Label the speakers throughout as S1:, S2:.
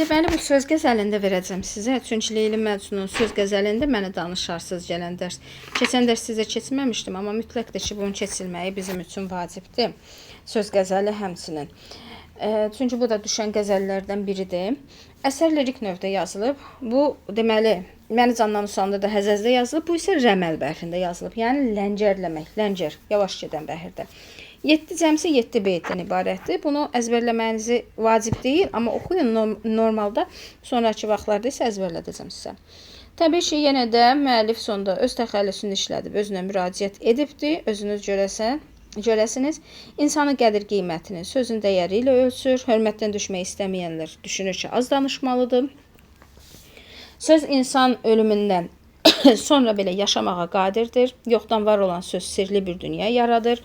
S1: Deməli, bu söz qəzəlində verəcəm sizə. Çünki Leyli Məcnun söz qəzəlində mənə danışarsınız gələn dərs. Keçən dərs sizə keçməmişdim, amma mütləqdir ki, bunun keçilməyi bizim üçün vacibdir. Söz qəzəli həmçinin. Çünki bu da düşən qəzəllərdən biridir. Əsər lirik növdə yazılıb. Bu, deməli, Məni Candan Usandır da Həzəzdə yazılıb. Bu isə rəməl bəhrində yazılıb. Yəni, ləngərləmək, ləngər, yavaş gedən bəhrdə. 7 cəmsi 7 beytdən ibarətdir. Bunu əzbərləməyinizi vacib deyil, amma oxuyun normalda. Sonraki vaxtlarda isə əzbərlədəcəm sizə. Təbii ki, yenə də müəllif sonda öz təxəllüsünü işlədib, özünə müraciət edibdir. Özünüz görəsiniz. İnsanın qədir qiymətini sözün dəyəri ilə ölçür. Hörmətdən düşmək istəməyənlər düşünür ki, az danışmalıdır. Söz insan ölümündən sonra belə yaşamağa qadirdir. Yoxdan var olan söz sirli bir dünya yaradır.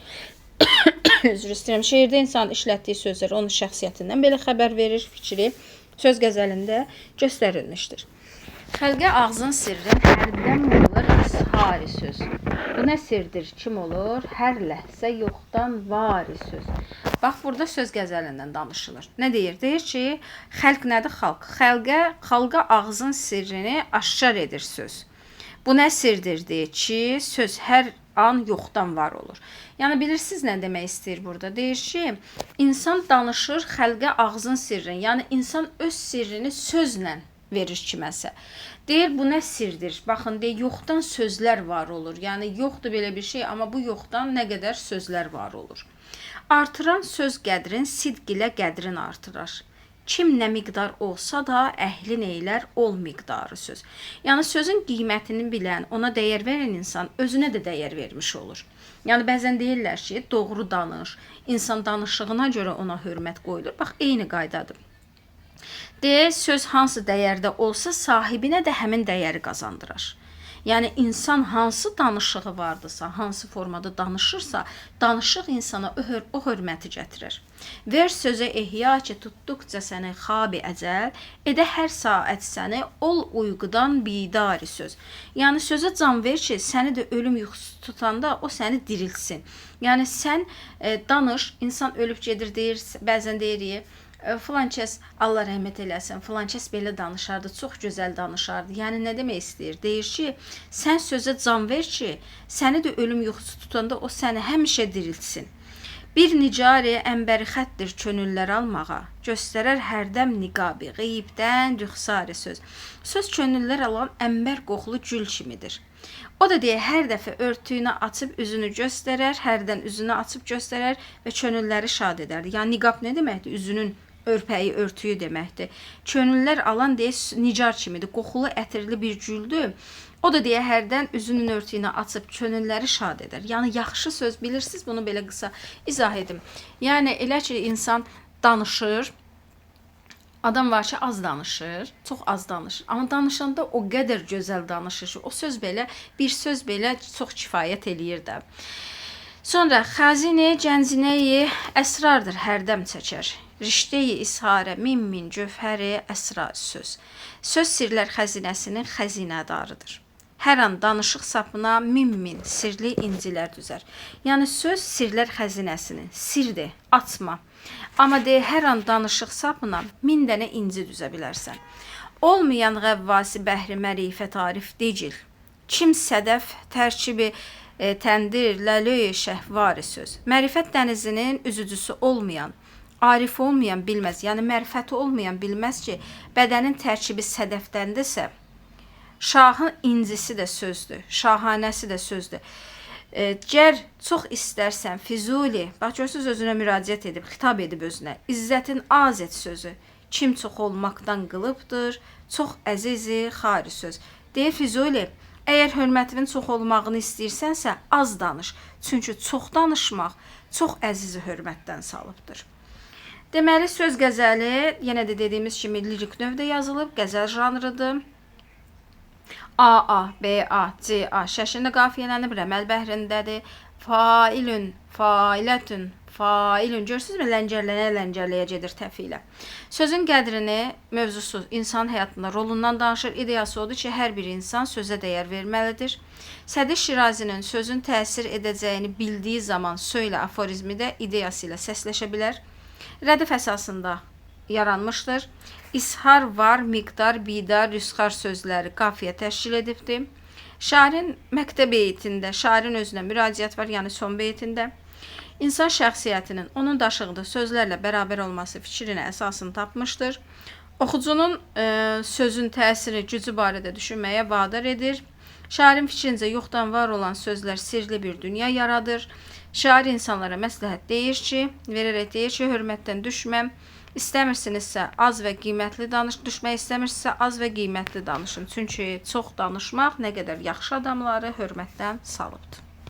S1: Üzr istəyirəm. Şeirdə insanın işlətdiyi sözlər onun şəxsiyyətindən belə xəbər verir, fikri söz qəzəlində göstərilmişdir. Xəlqə ağzın sirrin hərdən olur ishari söz. Bu nə sirdir, kim olur? Hər ləhzə yoxdan var söz. Bax, burada söz qəzəlindən danışılır. Nə deyir? Deyir ki, xəlq nədir? Xalq. Xalqa ağzın sirrini aşkar edir söz. Bu nə sirdir deyir ki, söz hər an yoxdan var olur. Yəni, bilirsiniz nə demək istəyir burada? Deyir ki, insan danışır xəlqə ağzın sirrini. Yəni, insan öz sirrini sözlə verir kiməsə. Deyir, bu nə sirdir? Baxın, deyir, yoxdan sözlər var olur. Yəni, yoxdur belə bir şey, amma bu yoxdan nə qədər sözlər var olur. Artıran söz qədrin, sidq ilə qədrin artırar. Kim nə miqdar olsa da əhlin eylər ol miqdarı söz. Yəni, sözün qiymətini bilən, ona dəyər verən insan özünə də dəyər vermiş olur. Yəni, bəzən deyirlər ki, doğru danış, insan danışığına görə ona hörmət qoyulur. Bax, eyni qaydadır. Deyir, söz hansı dəyərdə olsa, sahibinə də həmin dəyəri qazandırar. Yəni, insan hansı danışığı vardırsa, hansı formada danışırsa, danışıq insana o hörməti gətirir. Ver sözə ehya ki, tutduqca səni xabi əcəl, edə hər saat səni ol uyqudan bidari söz. Yəni, sözə can ver ki, səni də ölüm yuxusu tutanda o səni dirilsin. Yəni, sən danış, insan ölüb gedir, deyir, bəzən deyirik, filan kəs, Allah rəhmət eləsin, filan kəs belə danışardı, çox gözəl danışardı. Yəni, nə demək istəyir? Deyir ki, sən sözə can ver ki, səni də ölüm yuxusu tutanda o səni həmişə diriltsin. Bir nicari əmbəri xətdir könüllər almağa, göstərər hərdəm niqabi, qeybdən rüxsari söz. Söz könüllər alan əmbər qoxulu gül kimidir. O da deyir, hər dəfə örtüyünü açıb üzünü göstərər, hərdən üzünü açıb göstərər və könülləri şad edər. Yəni, niqab nə deməkdir? Üzünün örpəyi, örtüyü deməkdir. Könüllər alan deyir, nicar kimidir, qoxulu, ətirli bir güldür. O da deyir, hərdən üzünün örtüyünü açıb könülləri şad edər. Yəni, yaxşı söz, bilirsiniz, bunu belə qısa izah edim. Yəni, elə ki, insan danışır, adam var ki, az danışır, çox az danışır. Amma danışanda o qədər gözəl danışır ki, o söz belə, bir söz belə çox kifayət eləyir də. Sonra, xazine cənzineyi əsrardır, hərdəm çəkər. Rişteyi isharə min cövhəri əsrar söz. Söz sirlər xəzinəsinin xəzinədarıdır. Hər an danışıq sapına min sirli incilər düzər. Yəni, söz sirlər xəzinəsinin, sirdir, açma. Amma deyir, hər an danışıq sapına 1000 dənə inci düzə bilərsən. Olmayan qəvvasi bəhri mərifə tarif deyil. Kim sədəf tərkibi təndir, ləlöy şəhvari söz. Mərifət dənizinin üzücüsü olmayan, arif olmayan bilməz, yəni mərifəti olmayan bilməz ki, bədənin tərkibi sədəfdəndirsə, şahın incisi də sözdür, şahanəsi də sözdür. Gər çox istərsən Füzuli, bax, görürsünüz, özünə müraciət edib, xitab edib özünə, İzzətin az et sözü, kim çox olmaqdan qılıbdır, çox əzizi xari söz. Deyir Füzuli, əgər hörmətinin çox olmağını istəyirsənsə, az danış, çünki çox danışmaq çox əzizi hörmətdən salıbdır. Deməli, söz qəzəli, yenə də dediyimiz kimi lirik növdə yazılıb, qəzəl janrıdır. A, B-A, C-A şəklində qafiyələnib, rəməl bəhrindədir. Failün, failətün, failün. Görürsünüzmü? Ləngərləyə gedir təfi ilə. Sözün qədrini, mövzusu insan həyatında rolundan danışır. İdeyası odur ki, hər bir insan sözə dəyər verməlidir. Sədi Şirazinin sözün təsir edəcəyini bildiyi zaman söylə aforizmi də ideyası ilə səsləşə bilər. Rədif əsasında yaranmışdır. ishar, var, miqdar, bidar, rüsxar sözləri qafiyə təşkil edibdir. Şairin məktəb beytində, şairin özünə müraciət var, yəni son beytində. İnsan şəxsiyyətinin onun daşıdığı sözlərlə bərabər olması fikrinə əsasını tapmışdır. Oxucunun sözün təsiri, gücü barədə düşünməyə vadar edir. Şairin fikrincə yoxdan var olan sözlər sirli bir dünya yaradır. Şair insanlara məsləhət deyir ki, verərək deyir ki, hörmətdən düşməm. İstəmirsinizsə az və qiymətli düşmək istəmirsinizsə az və qiymətli danışın. Çünki çox danışmaq nə qədər yaxşı adamları hörmətdən salıbdır.